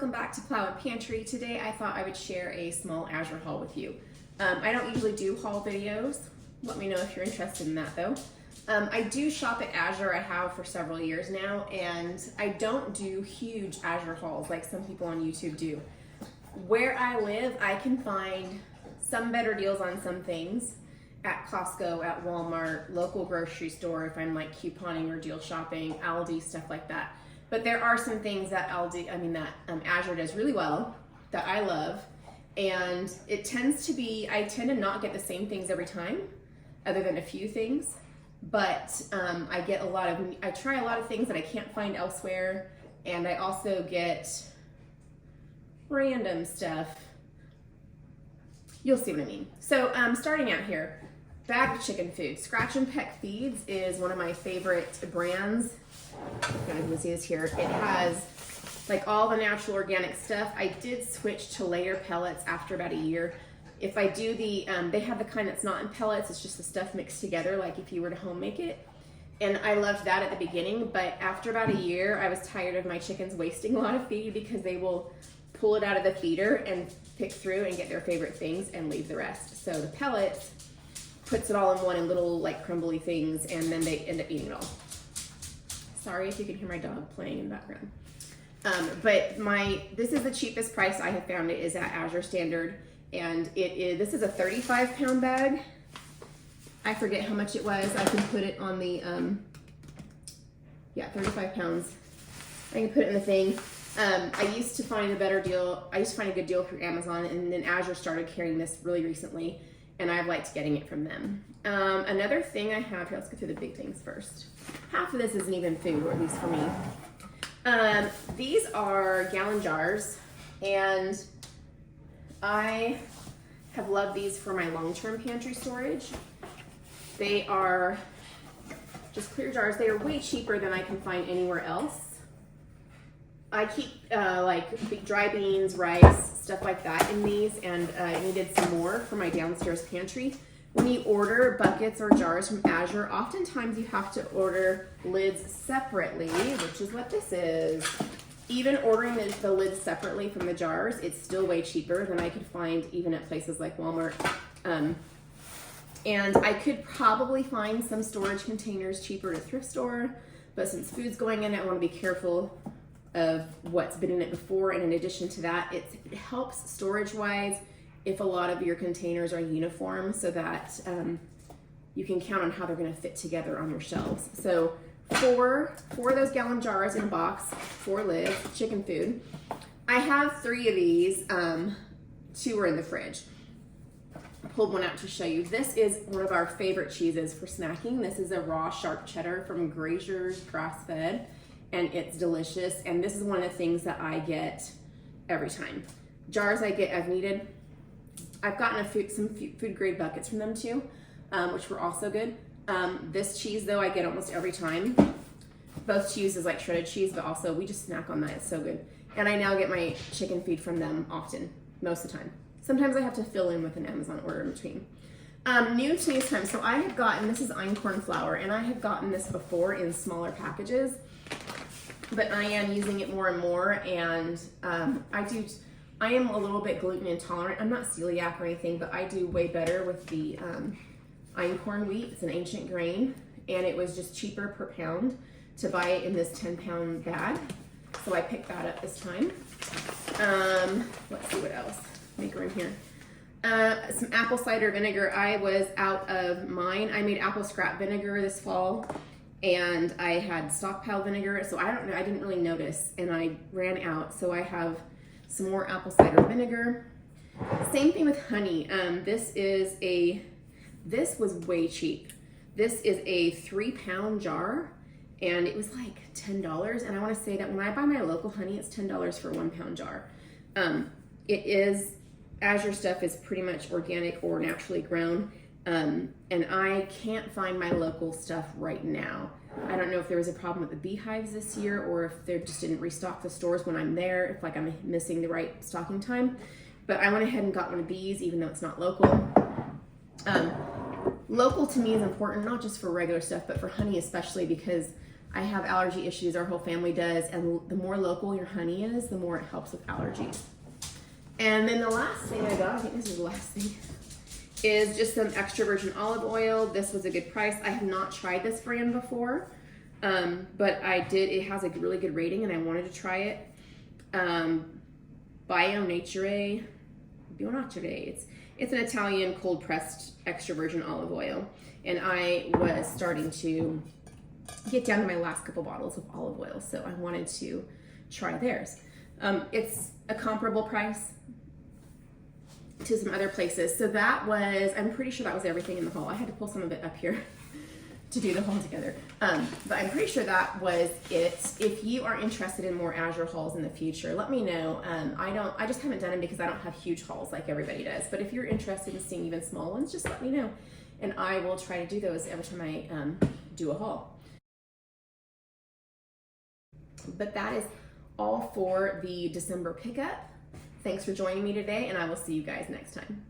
welcome back to Plow and Pantry. Today I thought I would share a small Azure haul with you. I don't usually do haul videos. Let me know if you're interested in that though. I do shop at Azure. I have for several years now, and I don't do huge Azure hauls like some people on YouTube do. Where I live, I can find some better deals on some things at Costco, at Walmart, local grocery store if I'm like couponing or deal shopping, Aldi, stuff like that. But there are some things that Azure does really well that I love, and it tends to be, I tend to not get the same things every time, other than a few things, but I try a lot of things that I can't find elsewhere, and I also get random stuff. You'll see what I mean. So starting out here, bag of chicken food. Scratch and Peck Feeds is one of my favorite brands. You guys can see this here. It has like all the natural organic stuff. I did switch to layer pellets after about a year. If I do they have the kind that's not in pellets, it's just the stuff mixed together, like if you were to home make it. And I loved that at the beginning, but after about a year, I was tired of my chickens wasting a lot of feed because they will pull it out of the feeder and pick through and get their favorite things and leave the rest. So the pellets puts it all in one in little like crumbly things, and then they end up eating it all. Sorry if you can hear my dog playing in the background. But this is the cheapest price I have found. It is at Azure Standard, and this is a 35-pound bag. I forget how much it was. I can put it on the, 35 pounds. I can put it in the thing. I used to find a better deal. I used to find a good deal through Amazon, and then Azure started carrying this really recently, and I've liked getting it from them. Another thing I have here, let's go through the big things first. Half of this isn't even food, or at least for me. These are gallon jars, and I have loved these for my long-term pantry storage. They are just clear jars. They are way cheaper than I can find anywhere else. I keep like dry beans, rice, stuff like that in these, and I needed some more for my downstairs pantry. When you order buckets or jars from Azure, oftentimes you have to order lids separately, which is what this is. Even ordering the lids separately from the jars, it's still way cheaper than I could find even at places like Walmart. And I could probably find some storage containers cheaper at a thrift store, but since food's going in, I want to be careful of what's been in it before. And in addition to that, it helps storage-wise if a lot of your containers are uniform, so that you can count on how they're going to fit together on your shelves. So four of those gallon jars in a box, 4 lids, chicken food. I have 3 of these. 2 are in the fridge. I pulled one out to show you. This is one of our favorite cheeses for snacking. This is a raw sharp cheddar from Grazier's grass-fed, and it's delicious. And this is one of the things that I get every time. Jars I get as needed. I've gotten some food grade buckets from them too, which were also good. This cheese though, I get almost every time. Both cheese is like shredded cheese, but also we just snack on that. It's so good. And I now get my chicken feed from them often, most of the time. Sometimes I have to fill in with an Amazon order in between. New to me this time, so I have gotten, this is einkorn flour, and I have gotten this before in smaller packages, but I am using it more and more, and I am a little bit gluten intolerant. I'm not celiac or anything, but I do way better with the einkorn wheat. It's an ancient grain, and it was just cheaper per pound to buy it in this 10-pound bag. So I picked that up this time. Let's see what else. Make room here. Some apple cider vinegar. I was out of mine. I made apple scrap vinegar this fall, and I had stockpile vinegar, so I don't know. I didn't really notice, and I ran out. So I have some more apple cider vinegar. Same thing with honey. This was way cheap. This is a 3-pound jar, and it was like $10. And I want to say that when I buy my local honey, it's $10 for a 1-pound jar. Azure stuff is pretty much organic or naturally grown. And I can't find my local stuff right now. I don't know if there was a problem with the beehives this year, or if they just didn't restock the stores when I'm there, if like I'm missing the right stocking time. But I went ahead and got one of these, even though it's not local. Local to me is important, not just for regular stuff, but for honey especially, because I have allergy issues, our whole family does, and the more local your honey is, the more it helps with allergies. And then the last thing I got, I think this is the last thing, is just some extra virgin olive oil. This was a good price. I have not tried this brand before, but I did. It has a really good rating, and I wanted to try it. Bio Nature. It's an Italian cold pressed extra virgin olive oil, and I was starting to get down to my last couple bottles of olive oil, so I wanted to try theirs. It's a comparable price to some other places. So that was, I'm pretty sure that was everything in the haul. I had to pull some of it up here to do the haul together. But I'm pretty sure that was it. If you are interested in more Azure hauls in the future, let me know. I just haven't done them because I don't have huge hauls like everybody does. But if you're interested in seeing even small ones, just let me know. And I will try to do those every time I do a haul. But that is all for the December pickup. Thanks for joining me today, and I will see you guys next time.